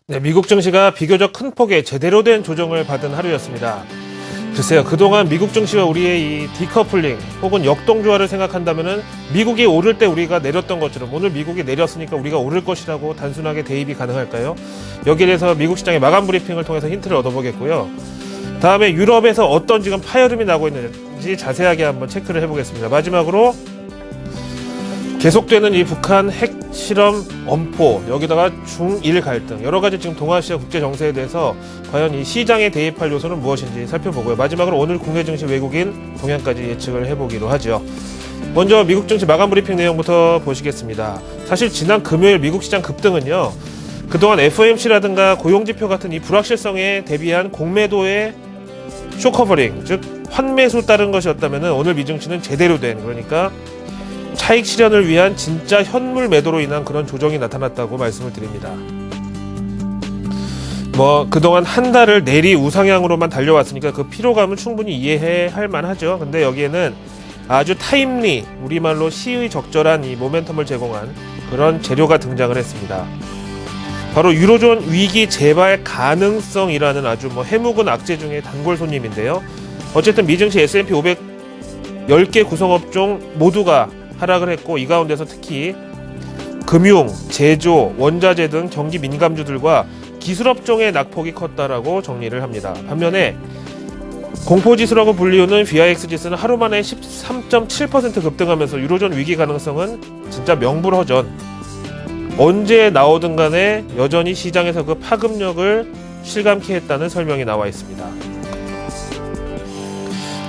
네, 미국 증시가 비교적 큰 폭의 제대로 된 조정을 받은 하루였습니다. 글쎄요, 그동안 미국 증시와 우리의 이 디커플링 혹은 역동조화를 생각한다면은 미국이 오를 때 우리가 내렸던 것처럼 오늘 미국이 내렸으니까 우리가 오를 것이라고 단순하게 대입이 가능할까요? 여기에 대해서 미국 시장의 마감 브리핑을 통해서 힌트를 얻어보겠고요. 다음에 유럽에서 어떤 지금 파열음이 나고 있는지 자세하게 한번 체크를 해보겠습니다. 마지막으로 계속되는 이 북한 핵실험 엄포, 여기다가 중일 갈등, 여러 가지 지금 동아시아 국제 정세에 대해서 과연 이 시장에 대입할 요소는 무엇인지 살펴보고요. 마지막으로 오늘 국내 증시 외국인 동향까지 예측을 해보기로 하죠. 먼저 미국 증시 마감 브리핑 내용부터 보시겠습니다. 사실 지난 금요일 미국 시장 급등은요, 그동안 FOMC라든가 고용지표 같은 이 불확실성에 대비한 공매도의 쇼커버링, 즉 환매수 따른 것이었다면 오늘 미증시는 제대로 된, 그러니까 차익 실현을 위한 진짜 현물 매도로 인한 그런 조정이 나타났다고 말씀을 드립니다. 그동안 한 달을 내리 우상향으로만 달려왔으니까 그 피로감은 충분히 이해할 만하죠. 근데 여기에는 아주 타임리, 우리말로 시의적절한 이 모멘텀을 제공한 그런 재료가 등장을 했습니다. 바로 유로존 위기 재발 가능성이라는 아주 해묵은 악재 중의 단골 손님인데요. 어쨌든 미증시 S&P 500 10개 구성업종 모두가 하락을 했고, 이 가운데서 특히 금융, 제조, 원자재 등 경기 민감주들과 기술업종의 낙폭이 컸다라고 정리를 합니다. 반면에 공포지수라고 불리우는 VIX 지수는 하루 만에 13.7% 급등하면서 유로존 위기 가능성은 진짜 명불허전. 언제 나오든 간에 여전히 시장에서 그 파급력을 실감케 했다는 설명이 나와 있습니다.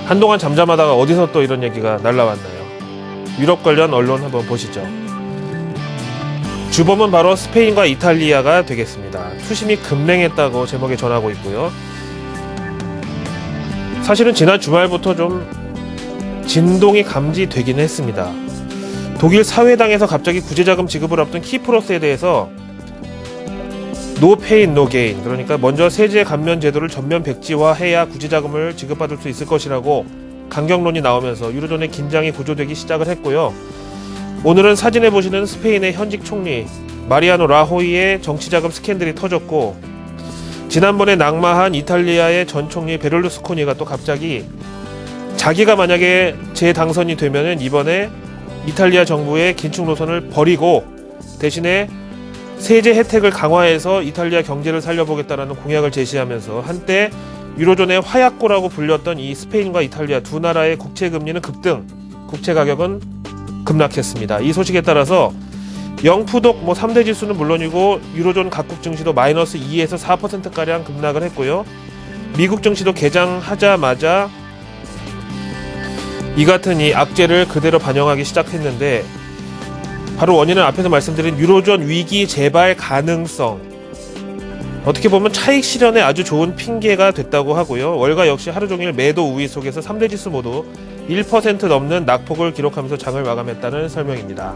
한동안 잠잠하다가 어디서 또 이런 얘기가 날라왔나요? 유럽 관련 언론 한번 보시죠. 주범은 바로 스페인과 이탈리아가 되겠습니다. 투심이 급랭했다고 제목에 전하고 있고요. 사실은 지난 주말부터 좀 진동이 감지되기는 했습니다. 독일 사회당에서 갑자기 구제자금 지급을 앞둔 키프로스에 대해서 노 페인 노 게인, 그러니까 먼저 세제 감면 제도를 전면 백지화해야 구제자금을 지급받을 수 있을 것이라고 강경론이 나오면서 유로존의 긴장이 고조되기 시작을 했고요. 오늘은 사진에 보시는 스페인의 현직 총리 마리아노 라호이의 정치자금 스캔들이 터졌고, 지난번에 낙마한 이탈리아의 전 총리 베를루스코니가 또 갑자기 자기가 만약에 재당선이 되면은 이번에 이탈리아 정부의 긴축 노선을 버리고 대신에 세제 혜택을 강화해서 이탈리아 경제를 살려보겠다라는 공약을 제시하면서 한때 유로존의 화약고라고 불렸던 이 스페인과 이탈리아 두 나라의 국채 금리는 급등, 국채 가격은 급락했습니다. 이 소식에 따라서 영푸독 3대 지수는 물론이고 유로존 각국 증시도 마이너스 2에서 4%가량 급락을 했고요. 미국 증시도 개장하자마자 이 같은 이 악재를 그대로 반영하기 시작했는데, 바로 원인은 앞에서 말씀드린 유로존 위기 재발 가능성, 어떻게 보면 차익 실현에 아주 좋은 핑계가 됐다고 하고요. 월가 역시 하루 종일 매도 우위 속에서 3대 지수 모두 1% 넘는 낙폭을 기록하면서 장을 마감했다는 설명입니다.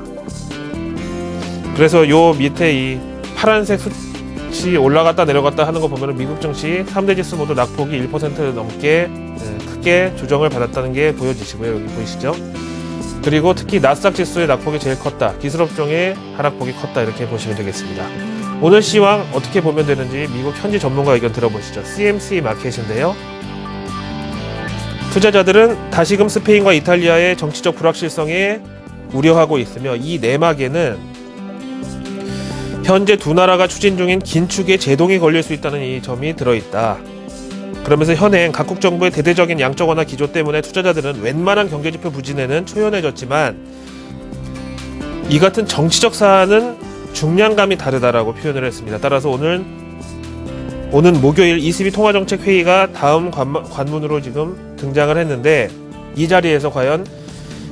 그래서 요 밑에 이 파란색 수치 올라갔다 내려갔다 하는 거 보면 미국 증시 3대 지수 모두 낙폭이 1% 넘게 크게 조정을 받았다는 게 보여지시고요. 여기 보이시죠? 그리고 특히 나스닥 지수의 낙폭이 제일 컸다, 기술업종의 하락폭이 컸다, 이렇게 보시면 되겠습니다. 오늘 시황 어떻게 보면 되는지 미국 현지 전문가 의견 들어보시죠. CMC 마켓인데요. 투자자들은 다시금 스페인과 이탈리아의 정치적 불확실성에 우려하고 있으며, 이 내막에는 현재 두 나라가 추진 중인 긴축에 제동이 걸릴 수 있다는 이 점이 들어있다. 그러면서 현행 각국 정부의 대대적인 양적 완화 기조 때문에 투자자들은 웬만한 경제지표 부진에는 초연해졌지만 이 같은 정치적 사안은 중량감이 다르다라고 표현을 했습니다. 따라서 오는 목요일 ECB 통화정책회의가 다음 관문으로 지금 등장을 했는데, 이 자리에서 과연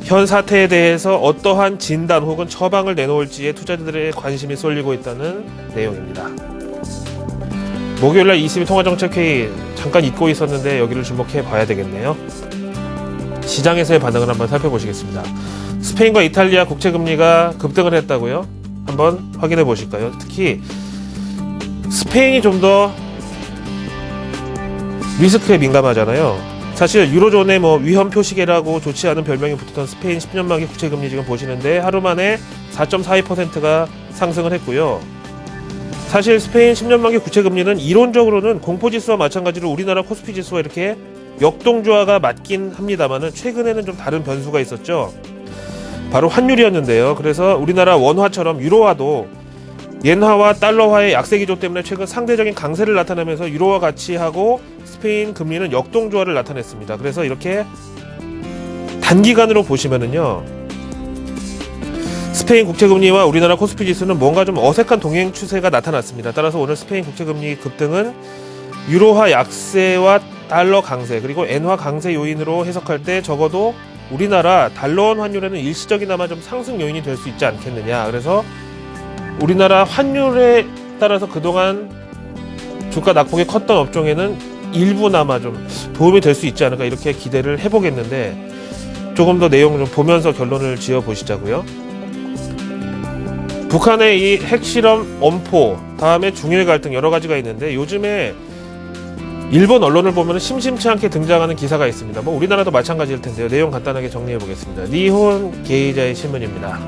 현 사태에 대해서 어떠한 진단 혹은 처방을 내놓을지에 투자자들의 관심이 쏠리고 있다는 내용입니다. 목요일날 ECB 통화정책회의 잠깐 잊고 있었는데 여기를 주목해 봐야 되겠네요. 시장에서의 반응을 한번 살펴보시겠습니다. 스페인과 이탈리아 국채금리가 급등을 했다고요? 한번 확인해 보실까요? 특히 스페인이 좀 더 리스크에 민감하잖아요. 사실 유로존의 위험 표시계라고 좋지 않은 별명이 붙었던 스페인 10년 만기 국채금리 지금 보시는데 하루 만에 4.42%가 상승을 했고요. 사실 스페인 10년 만기 국채 금리는 이론적으로는 공포지수와 마찬가지로 우리나라 코스피 지수와 이렇게 역동조화가 맞긴 합니다만은 최근에는 좀 다른 변수가 있었죠. 바로 환율이었는데요. 그래서 우리나라 원화처럼 유로화도 엔화와 달러화의 약세 기조 때문에 최근 상대적인 강세를 나타내면서 유로화 가치하고 스페인 금리는 역동조화를 나타냈습니다. 그래서 이렇게 단기간으로 보시면은요, 스페인 국채금리와 우리나라 코스피 지수는 뭔가 좀 어색한 동행 추세가 나타났습니다. 따라서 오늘 스페인 국채금리 급등은 유로화 약세와 달러 강세 그리고 엔화 강세 요인으로 해석할 때 적어도 우리나라 달러원 환율에는 일시적이나마 좀 상승 요인이 될 수 있지 않겠느냐. 그래서 우리나라 환율에 따라서 그동안 주가 낙폭이 컸던 업종에는 일부나마 좀 도움이 될 수 있지 않을까 이렇게 기대를 해보겠는데, 조금 더 내용을 좀 보면서 결론을 지어 보시자고요. 북한의 이 핵실험 엄포, 다음에 중일 갈등 여러 가지가 있는데, 요즘에 일본 언론을 보면 심심치 않게 등장하는 기사가 있습니다. 뭐 우리나라도 마찬가지일 텐데요. 내용 간단하게 정리해 보겠습니다. 니혼 게이자의 신문입니다.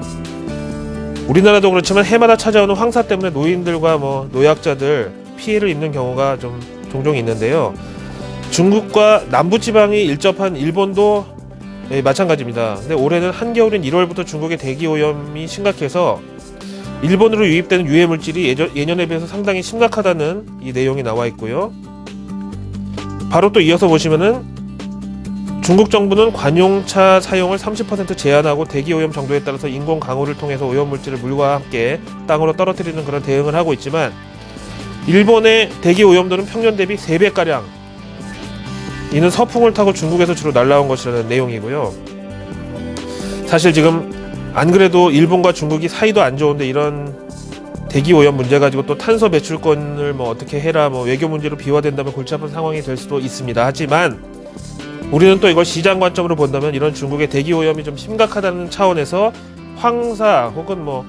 우리나라도 그렇지만 해마다 찾아오는 황사 때문에 노인들과 뭐 노약자들 피해를 입는 경우가 좀 종종 있는데요. 중국과 남부지방이 일접한 일본도 마찬가지입니다. 근데 올해는 한겨울인 1월부터 중국의 대기 오염이 심각해서 일본으로 유입되는 유해 물질이 예년에 비해서 상당히 심각하다는 이 내용이 나와 있고요. 바로 또 이어서 보시면은 중국 정부는 관용차 사용을 30% 제한하고 대기 오염 정도에 따라서 인공 강우를 통해서 오염 물질을 물과 함께 땅으로 떨어뜨리는 그런 대응을 하고 있지만, 일본의 대기 오염도는 평년 대비 3배가량, 이는 서풍을 타고 중국에서 주로 날라온 것이라는 내용이고요. 사실 지금 안 그래도 일본과 중국이 사이도 안 좋은데 이런 대기 오염 문제 가지고 또 탄소 배출권을 뭐 어떻게 해라, 뭐 외교 문제로 비화된다면 골치 아픈 상황이 될 수도 있습니다. 하지만 우리는 또 이걸 시장 관점으로 본다면 이런 중국의 대기 오염이 좀 심각하다는 차원에서 황사 혹은 뭐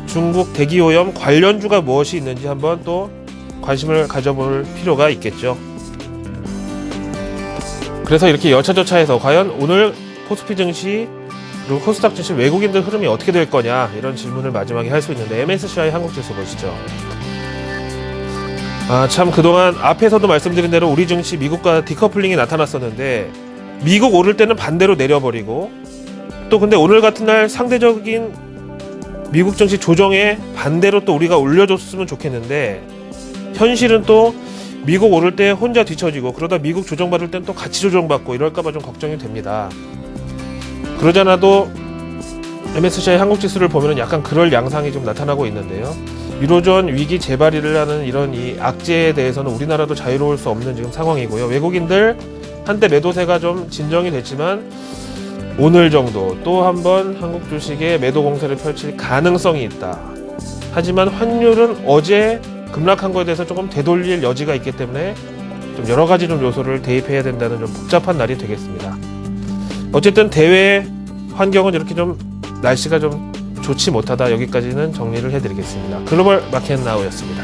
중국 대기 오염 관련주가 무엇이 있는지 한번 또 관심을 가져볼 필요가 있겠죠. 그래서 이렇게 여차저차해서 과연 오늘 코스피 증시 그리고 코스닥 증시 외국인들 흐름이 어떻게 될 거냐, 이런 질문을 마지막에 할 수 있는데, MSCI 한국지수 보시죠. 참 그동안 앞에서도 말씀드린 대로 우리 증시 미국과 디커플링이 나타났었는데, 미국 오를 때는 반대로 내려버리고, 또 근데 오늘 같은 날 상대적인 미국 증시 조정에 반대로 또 우리가 올려줬으면 좋겠는데, 현실은 또 미국 오를 때 혼자 뒤처지고, 그러다 미국 조정받을 땐 또 같이 조정받고 이럴까봐 좀 걱정이 됩니다. 그러지 않아도 MSCI 한국지수를 보면 약간 그럴 양상이 좀 나타나고 있는데요. 유로존 위기 재발의를 하는 이런 이 악재에 대해서는 우리나라도 자유로울 수 없는 지금 상황이고요. 외국인들 한때 매도세가 좀 진정이 됐지만 오늘 정도 또 한번 한국 주식에 매도 공세를 펼칠 가능성이 있다. 하지만 환율은 어제 급락한 것에 대해서 조금 되돌릴 여지가 있기 때문에 좀 여러 가지 좀 요소를 대입해야 된다는 좀 복잡한 날이 되겠습니다. 어쨌든 대외 환경은 이렇게 좀 날씨가 좀 좋지 못하다. 여기까지는 정리를 해드리겠습니다. 글로벌 마켓 나우였습니다.